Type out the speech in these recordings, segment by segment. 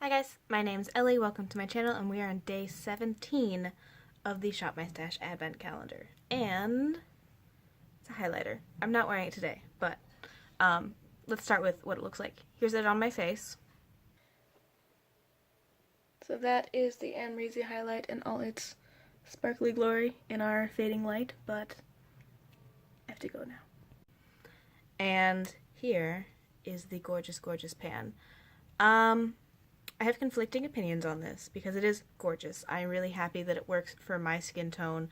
Hi guys, my name's Ellie, welcome to my channel, and we are on day 17 of the Shop My Stash Advent Calendar. And it's a highlighter. I'm not wearing it today, but let's start with what it looks like. Here's it on my face. So that is the Amrezy highlight in all its sparkly glory in our fading light, but I have to go now. And here is the gorgeous, gorgeous pan. I have conflicting opinions on this because it is gorgeous. I'm really happy that it works for my skin tone.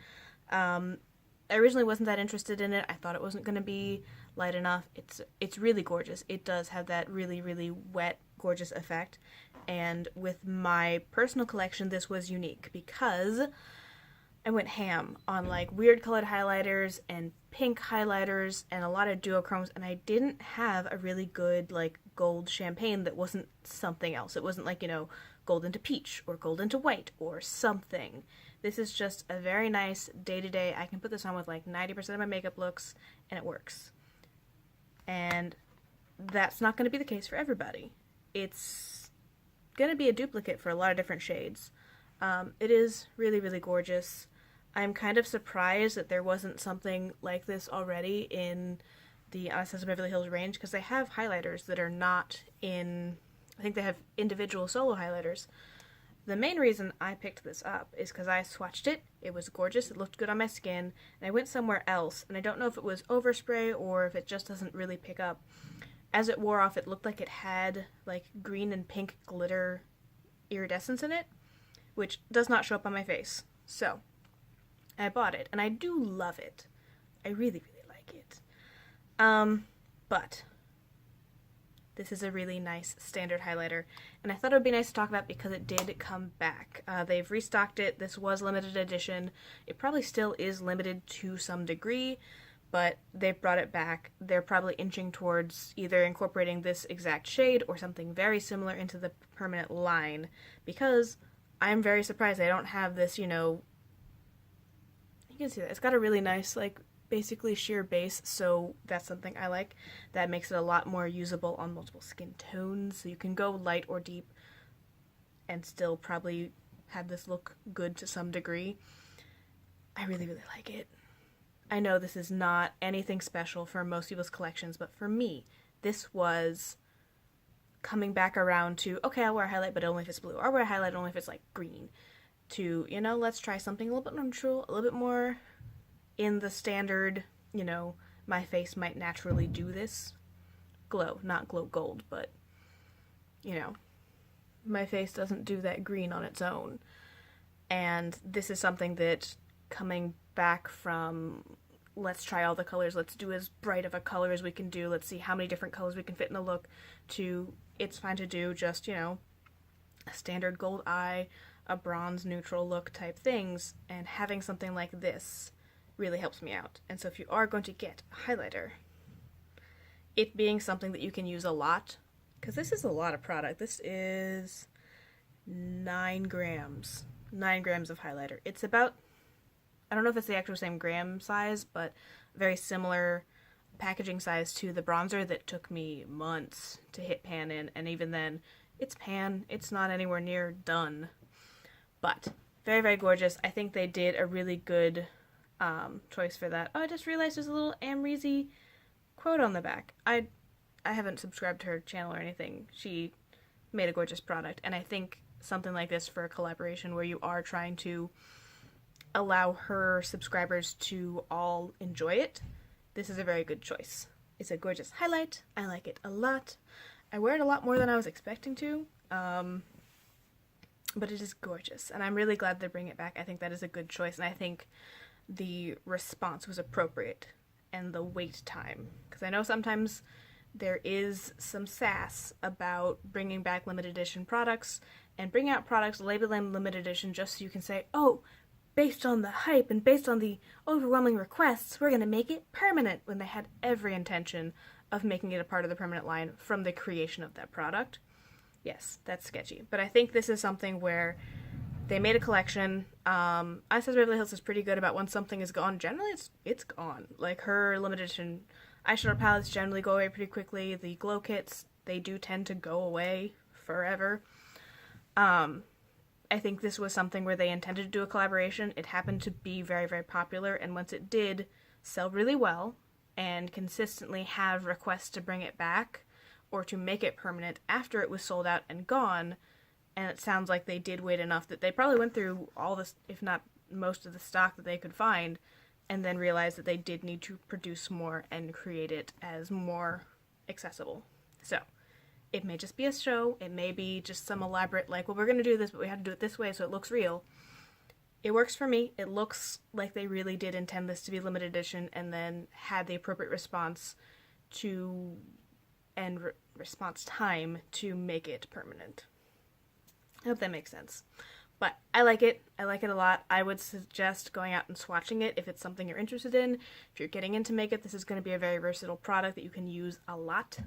I originally wasn't that interested in it. I thought it wasn't going to be light enough. It's really gorgeous. It does have that really, really wet, gorgeous effect. And with my personal collection, this was unique because I went ham on like weird colored highlighters and pink highlighters and a lot of duochromes, and I didn't have a really good like gold champagne that wasn't something else. It wasn't like, gold into peach or gold into white or something. This is just a very nice day-to-day. I can put this on with like 90% of my makeup looks and it works. And that's not going to be the case for everybody. It's going to be a duplicate for a lot of different shades. It is really, really gorgeous. I'm kind of surprised that there wasn't something like this already in the Anastasia Beverly Hills range, because they have highlighters that are not in, I think they have individual solo highlighters. The main reason I picked this up is because I swatched it, it was gorgeous, it looked good on my skin, and I went somewhere else, and I don't know if it was overspray or if it just doesn't really pick up. As it wore off, it looked like it had like green and pink glitter iridescence in it, which does not show up on my face. So I bought it, and I do love it. I really, really like it. But this is a really nice standard highlighter, and I thought it would be nice to talk about because it did come back. They've restocked it. This was limited edition. It probably still is limited to some degree, but they've brought it back. They're probably inching towards either incorporating this exact shade or something very similar into the permanent line, because I'm very surprised they don't have this, you can see that. It's got a really nice, like, basically sheer base, so that's something I like. That makes it a lot more usable on multiple skin tones, so you can go light or deep and still probably have this look good to some degree. I really, really like it. I know this is not anything special for most people's collections, but for me, this was coming back around to, okay, I'll wear a highlight, but only if it's blue. Or I'll wear a highlight only if it's, like, green. To, let's try something a little bit neutral, a little bit more in the standard, my face might naturally do this glow. Not glow gold, but, my face doesn't do that green on its own. And this is something that, coming back from, let's try all the colors, let's do as bright of a color as we can do, let's see how many different colors we can fit in the look, to, it's fine to do just, a standard gold eye, a bronze neutral look type things, and having something like this really helps me out. And so if you are going to get a highlighter, it being something that you can use a lot, because this is a lot of product. This is 9 grams. 9 grams of highlighter. It's about, I don't know if it's the actual same gram size, but very similar packaging size to the bronzer that took me months to hit pan in, and even then, it's pan. It's not anywhere near done. But very, very gorgeous. I think they did a really good choice for that. Oh, I just realized there's a little Amrezy quote on the back. I haven't subscribed to her channel or anything. She made a gorgeous product, and I think something like this for a collaboration where you are trying to allow her subscribers to all enjoy it, this is a very good choice. It's a gorgeous highlight. I like it a lot. I wear it a lot more than I was expecting to. But it is gorgeous, and I'm really glad they bring it back. I think that is a good choice, and I think the response was appropriate, and the wait time. Because I know sometimes there is some sass about bringing back limited edition products, and bringing out products, label them limited edition just so you can say, oh, based on the hype and based on the overwhelming requests, we're going to make it permanent, when they had every intention of making it a part of the permanent line from the creation of that product. Yes, that's sketchy. But I think this is something where they made a collection. Anastasia Beverly Hills is pretty good about when something is gone. Generally, it's gone. Like, her limited edition eyeshadow palettes generally go away pretty quickly. The glow kits, they do tend to go away forever. I think this was something where they intended to do a collaboration. It happened to be very, very popular, and once it did sell really well and consistently have requests to bring it back or to make it permanent after it was sold out and gone, and it sounds like they did wait enough that they probably went through all this, if not most of the stock that they could find, and then realized that they did need to produce more and create it as more accessible. So, it may just be a show, it may be just some elaborate, like, well, we're going to do this, but we have to do it this way so it looks real. It works for me. It looks like they really did intend this to be limited edition and then had the appropriate response to, and response time to make it permanent. I hope that makes sense. But I like it. I like it a lot. I would suggest going out and swatching it if it's something you're interested in. If you're getting into makeup, this is going to be a very versatile product that you can use a lot,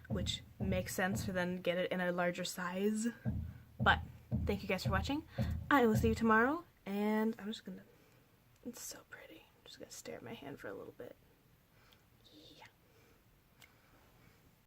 which makes sense for them to get it in a larger size. But thank you guys for watching. I will see you tomorrow, and I'm just gonna, it's so pretty. I'm just gonna stare at my hand for a little bit.